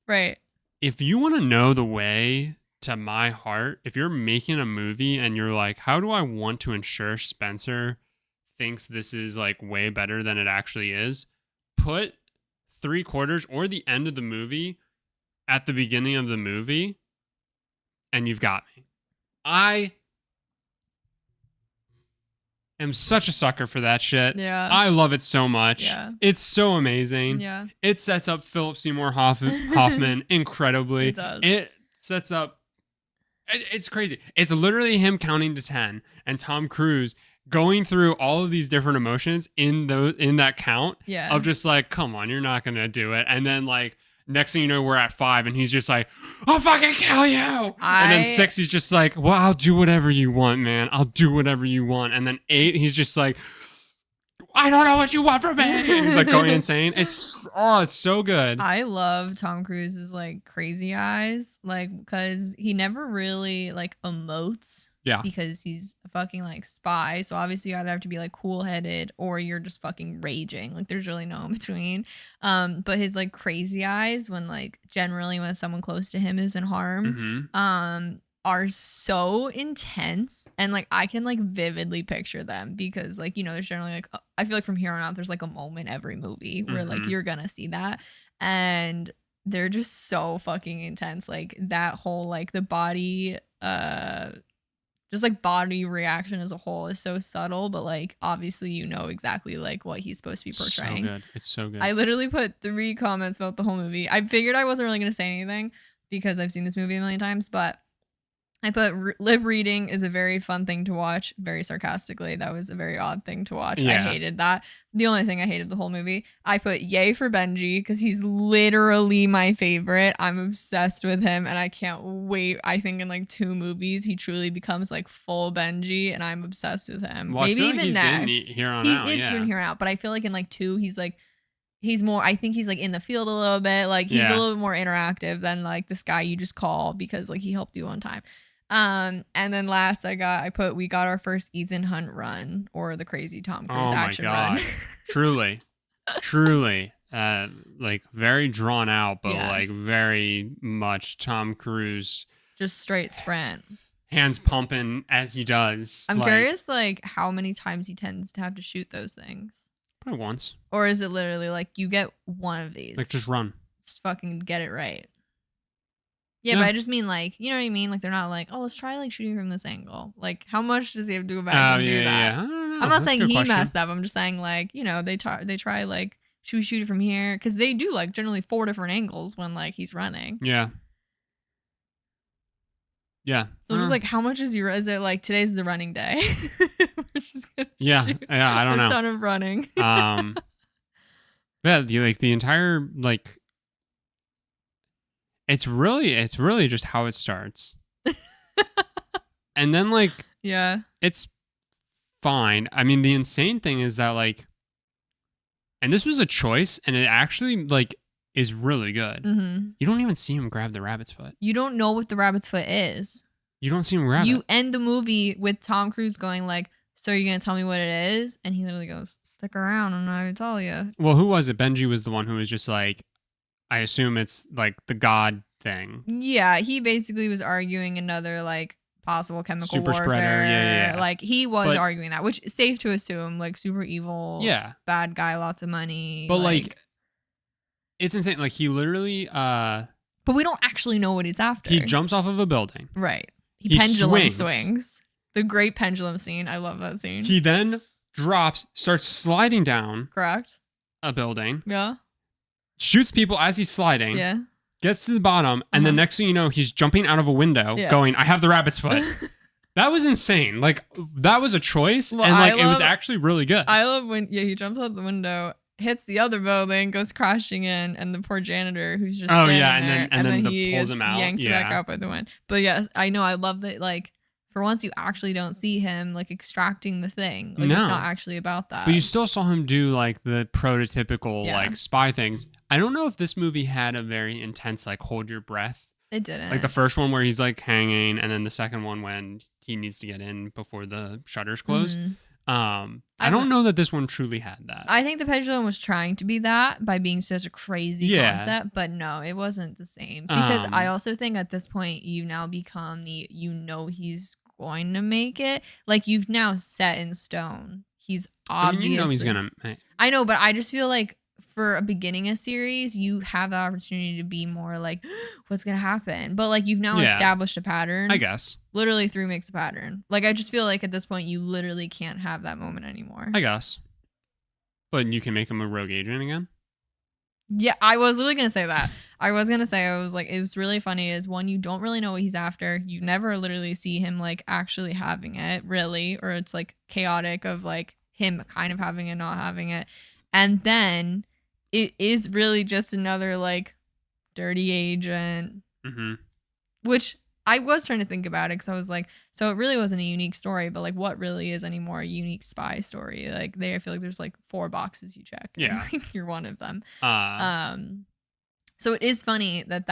Right.
If you want to know the way to my heart, if you're making a movie and you're like, how do I want to ensure Spencer thinks this is like way better than it actually is? Put 3/4 or the end of the movie at the beginning of the movie, and you've got me. I am such a sucker for that shit.
Yeah.
I love it so much.
Yeah.
It's so amazing.
Yeah.
It sets up Philip Seymour Hoffman incredibly.
It does.
It sets up. It's crazy. It's literally him counting to 10 and Tom Cruise going through all of these different emotions in that count.
Yeah.
Of just like, come on, you're not gonna do it. And then like next thing you know, we're at 5 and he's just like, I'll fucking kill you. And then 6, he's just like, well, I'll do whatever you want, man. I'll do whatever you want. And then 8, he's just like, I don't know what you want from me. And he's like going insane. It's so good.
I love Tom Cruise's like crazy eyes, like because he never really like emotes.
Yeah.
Because he's a fucking like spy. So obviously you either have to be like cool headed or you're just fucking raging. Like there's really no in between. But his like crazy eyes when like generally when someone close to him is in harm, are so intense, and like I can like vividly picture them because like, you know, there's generally like I feel like from here on out there's like a moment every movie where like you're gonna see that, and they're just so fucking intense. Like that whole like the body just like body reaction as a whole is so subtle, but like obviously you know exactly like what he's supposed to be portraying.
So good. It's so good.
I literally put 3 comments about the whole movie. I figured I wasn't really gonna say anything because I've seen this movie a million times, but I put lip reading is a very fun thing to watch, very sarcastically. That was a very odd thing to watch.
Yeah.
I hated that. The only thing I hated the whole movie. I put yay for Benji because he's literally my favorite. I'm obsessed with him and I can't wait. I think in like 2 movies, he truly becomes like full Benji and I'm obsessed with him.
Well,
maybe
I feel
even
like
next.
he's in here on
He
out.
is from here on out, but I feel like in like 2, he's more, I think he's like in the field a little bit. Like he's a little bit more interactive than like this guy you just call because like he helped you one time. And then last I put we got our first Ethan Hunt run or the crazy Tom Cruise action run.
Truly like very drawn out, but like very much Tom Cruise,
just straight sprint,
hands pumping as he does.
I'm curious like how many times he tends to have to shoot those things.
Probably once.
Or is it literally like you get one of these,
like just run,
just fucking get it right? Yeah, but I just mean like, you know what I mean? Like they're not like, oh, let's try like shooting from this angle. Like how much does he have to go back and do that?
Yeah. I don't know.
I'm not saying he messed up. I'm just saying like, you know, they try like, should we shoot it from here? Because they do like generally 4 different angles when like he's running.
Yeah. Yeah.
So just like how much is it like today's the running day? We're just gonna shoot
I don't know.
A ton of running.
Yeah, the entire like it's really just how it starts. And then like
Yeah.
it's fine. I mean, the insane thing is that like, and this was a choice, and it actually like is really good.
Mm-hmm.
You don't even see him grab the rabbit's foot.
You don't know what the rabbit's foot is.
You don't see him grab
You
it.
end the movie with Tom Cruise going like, "So you're gonna tell me what it is?" And he literally goes, "Stick around, and I will tell you."
Well, who was it? Benji was the one who was just like, I assume it's like the God thing.
Yeah, he basically was arguing another like possible chemical
Super
warfare.
spreader, yeah.
Like he was
But-
arguing that, which is safe to assume, like super evil,
Yeah.
bad guy, lots of money.
But like it's insane. Like he literally
but we don't actually know what he's after.
he jumps off of a building.
Right. He
He
pendulum
swings.
swings. The great pendulum scene. I love that scene.
He then drops, starts sliding down
Correct.
a building,
Yeah.
shoots people as he's sliding,
Yeah.
gets to the bottom, and the
Uh-huh.
next thing you know, he's jumping out of a window
Yeah.
going, I have the rabbit's foot. That was insane. Like, that was a choice,
Well,
and like
I
it was
love-
actually really good.
I love when he jumps out the window, hits the other building, goes crashing in, and the poor janitor who's just
Oh,
standing
yeah, and
there,
then
he
pulls
is
him out.
yanked
Yeah.
back out by the wind. But yes, I know. I love that. Like for once, you actually don't see him like extracting the thing. Like
No.
it's not actually about that.
But you still saw him do like the prototypical
Yeah.
like spy things. I don't know if this movie had a very intense like hold your breath.
It didn't.
Like the first one where he's like hanging, and then the second one when he needs to get in before the shutters close.
Mhm.
I don't know that this one truly had that.
I think the pendulum was trying to be that by being such a crazy
Yeah.
concept, but no, it wasn't the same. Because I
Um,
also think at this point you now become he's going to make it. Like you've now set in stone. He's
I
obviously.
mean, you know he's gonna.
I know, but I just feel like for a beginning a series, you have the opportunity to be more like, what's gonna happen? But like you've now
Yeah.
established a pattern.
I guess.
Literally 3 makes a pattern. Like I just feel like at this point you literally can't have that moment anymore.
I guess. But you can make him a rogue agent again.
Yeah, I was literally gonna say that. I was like, it was really funny. Is one, you don't really know what he's after. You never literally see him like actually having it, really, or it's like chaotic of like him kind of having it, not having it, and then it is really just another like dirty agent,
Mm-hmm.
which I was trying to think about it because I was like, so it really wasn't a unique story, but like, what really is any more a unique spy story? Like, I feel like there's like 4 boxes you check. and,
Yeah.
like, you're one of them.
Uh,
So it is funny that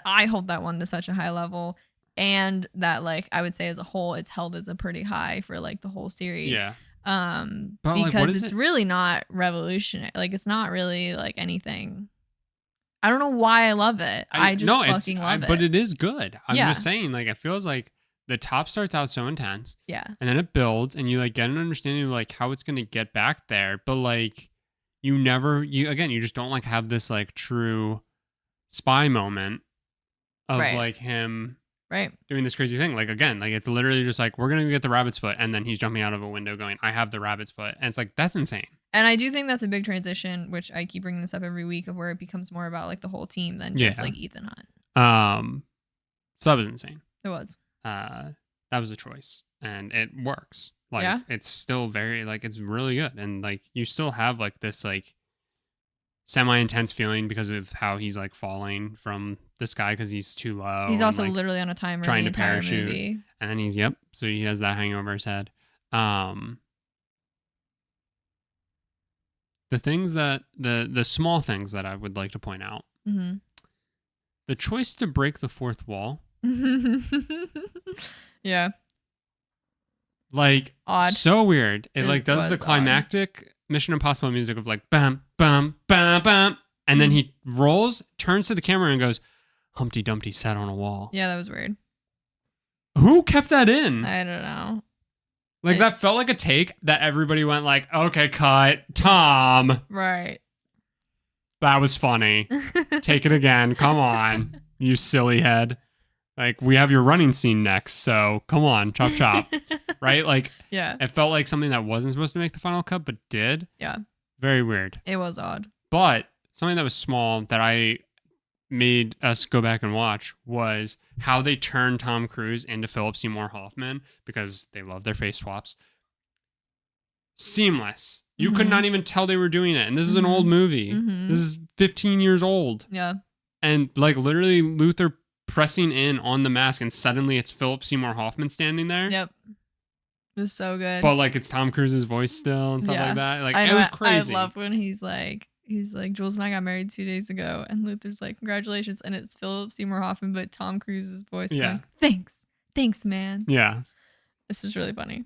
I hold that one to such a high level, and that like I would say as a whole, it's held as a pretty high for like the whole series.
yeah. But, like, what
Because
is
it's
it?
really not revolutionary. Like it's not really like anything. I don't know why I love it. I just fucking love it.
But it is good. I'm
Yeah.
just saying, like, it feels like the top starts out so intense,
Yeah.
and then it builds, and you like get an understanding of like how it's gonna get back there. But like, you just don't like have this like true spy moment of
Right.
like him
Right.
doing this crazy thing. Like again, like it's literally just like we're gonna go get the rabbit's foot, and then he's jumping out of a window going, "I have the rabbit's foot," and it's like that's insane.
And I do think that's a big transition, which I keep bringing this up every week, of where it becomes more about like the whole team than just
Yeah.
like Ethan Hunt.
So that was insane.
It was.
That was a choice, and it works. Like
Yeah.
it's still very like it's really good, and like you still have like this like semi-intense feeling because of how he's like falling from the sky because he's too low.
He's
and,
also
like,
literally on a timer
trying
the
to
entire
parachute.
movie.
and then so he has that hanging over his head. The things that the small things that I would like to point out.
Mm-hmm.
The choice to break the fourth wall,
Yeah.
like
Odd.
so weird. It
It
like does the
was odd.
climactic Mission Impossible music of like bam bam bam bam, and then he rolls, turns to the camera, and goes, "Humpty Dumpty sat on a wall."
Yeah, that was weird.
Who kept that in?
I don't know.
Like that felt like a take that everybody went like, "Okay, cut, Tom.
Right.
That was funny. Take it again. Come on, you silly head. Like we have your running scene next, so come on, chop chop." Right? Like
Yeah.
it felt like something that wasn't supposed to make the final cut, but did.
Yeah.
Very weird.
It was odd.
But something that was small that I made us go back and watch was how they turned Tom Cruise into Philip Seymour Hoffman because they love their face swaps. Seamless. You could
Mhm.
not even tell they were doing it. And this is an old
Mhm.
movie.
Mhm.
This is 15 years old.
Yeah.
and like literally Luther pressing in on the mask, and suddenly it's Philip Seymour Hoffman standing there.
Yep. It was so good.
But like it's Tom Cruise's voice still and stuff like that. Like
I
it
know,
was crazy.
I love when he's like, Jules and I got married 2 days ago, and Luther's like, congratulations, and it's Philip Seymour Hoffman, but Tom Cruise's voice going, thanks, man.
Yeah.
This is really funny.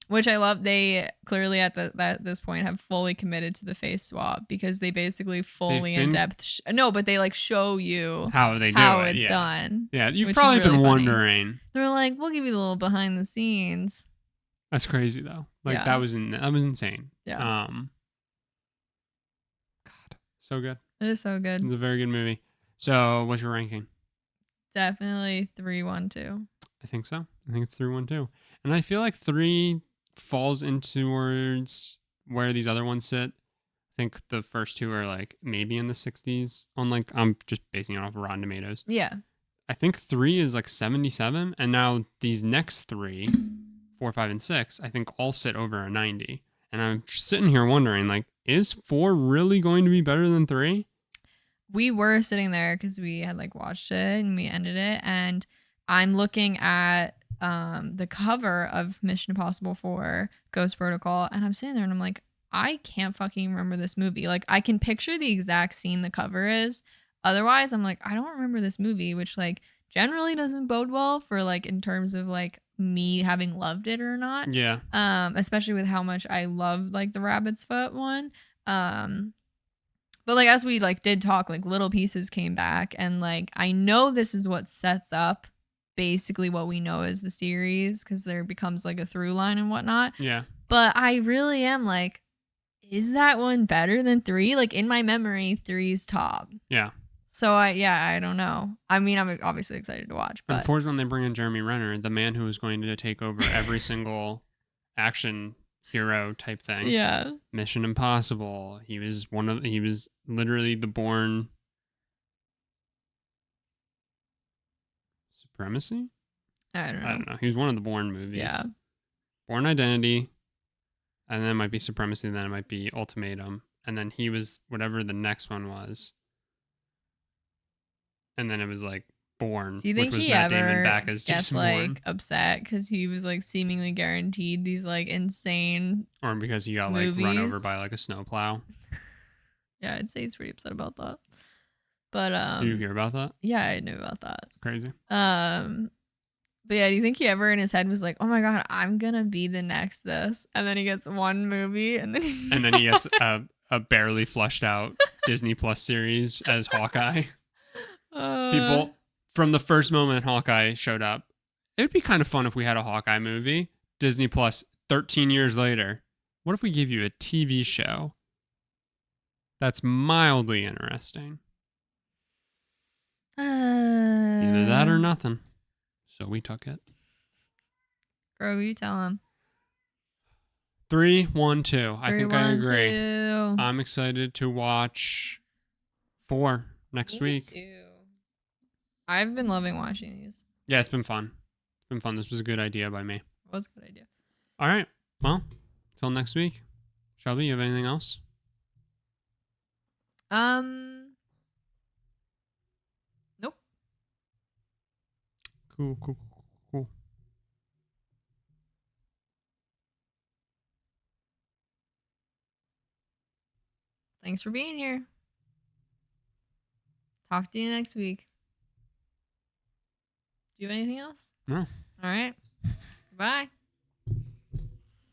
Which I love. They clearly at this point have fully committed to the face swap, because they basically fully in depth. But they like show you
how
it's done.
Yeah, you've probably been wondering.
They're like, we'll give you the little behind the scenes.
That's crazy though. Like that was insane.
Yeah.
God, so good.
It is so good.
It's a very good movie. So, what's your ranking?
Definitely 3, 1, 2.
I think so. I think it's 3, 1, 2. And I feel like 3 falls into towards where these other ones sit. I think the first 2 are like maybe in the 60s on like, I'm just basing it off of Rotten Tomatoes.
Yeah.
I think 3 is like 77, and now these next 3, 4, 5, and 6, I think all sit over a 90. And I'm sitting here wondering, like, is 4 really going to be better than 3?
We were sitting there because we had like watched it and we ended it, and I'm looking at the cover of Mission Impossible 4 Ghost Protocol, and I'm sitting there and I'm like, I can't fucking remember this movie. Like, I can picture the exact scene the cover is. Otherwise, I'm like, I don't remember this movie, which like generally doesn't bode well for like in terms of like me having loved it or not.
Yeah.
Especially with how much I loved like the Rabbit's Foot one. But like as we like did talk, like little pieces came back, and like I know this is what sets up basically what we know as the series, because there becomes like a through line and whatnot.
Yeah.
But I really am like, is that one better than 3? Like in my memory, 3's top.
Yeah.
So I don't know. I mean, I'm obviously excited to watch. But
unfortunately, when they bring in Jeremy Renner, the man who is going to take over every single action hero type thing.
Yeah.
Mission Impossible. He was literally the Bourne Supremacy?
I don't know.
He was one of the Bourne movies.
Yeah.
Bourne Identity. And then it might be Supremacy, then it might be Ultimatum. And then he was whatever the next one was. And then it was like Bourne.
Do you think
which was
he
Matt
ever
Damon back as
gets
Jason
like
Bourne.
upset because he was like seemingly guaranteed these like insane,
or because he got like run over by like a snowplow?
Yeah, I'd say he's pretty upset about that. But
Did you hear about that?
Yeah, I knew about that.
Crazy.
But yeah, do you think he ever in his head was like, oh my god, I'm gonna be the next this, and then he gets one movie and then he
gets a barely fleshed out Disney Plus series as Hawkeye. People, from the first moment Hawkeye showed up, it would be kind of fun if we had a Hawkeye movie. Disney Plus 13 years later. What if we give you a TV show that's mildly interesting? Either that or nothing. So we took it.
Bro, you tell him.
3, 1, 2. I think I agree.
2.
I'm excited to watch 4 next week.
Too. I've been loving watching these.
Yeah, it's been fun. It's been fun. This was a good idea by me.
It was a good idea.
All right. Well, till next week. Shelby, you have anything else?
Nope.
Cool.
Thanks for being here. Talk to you next week. Do you have anything else?
No.
All right. Bye.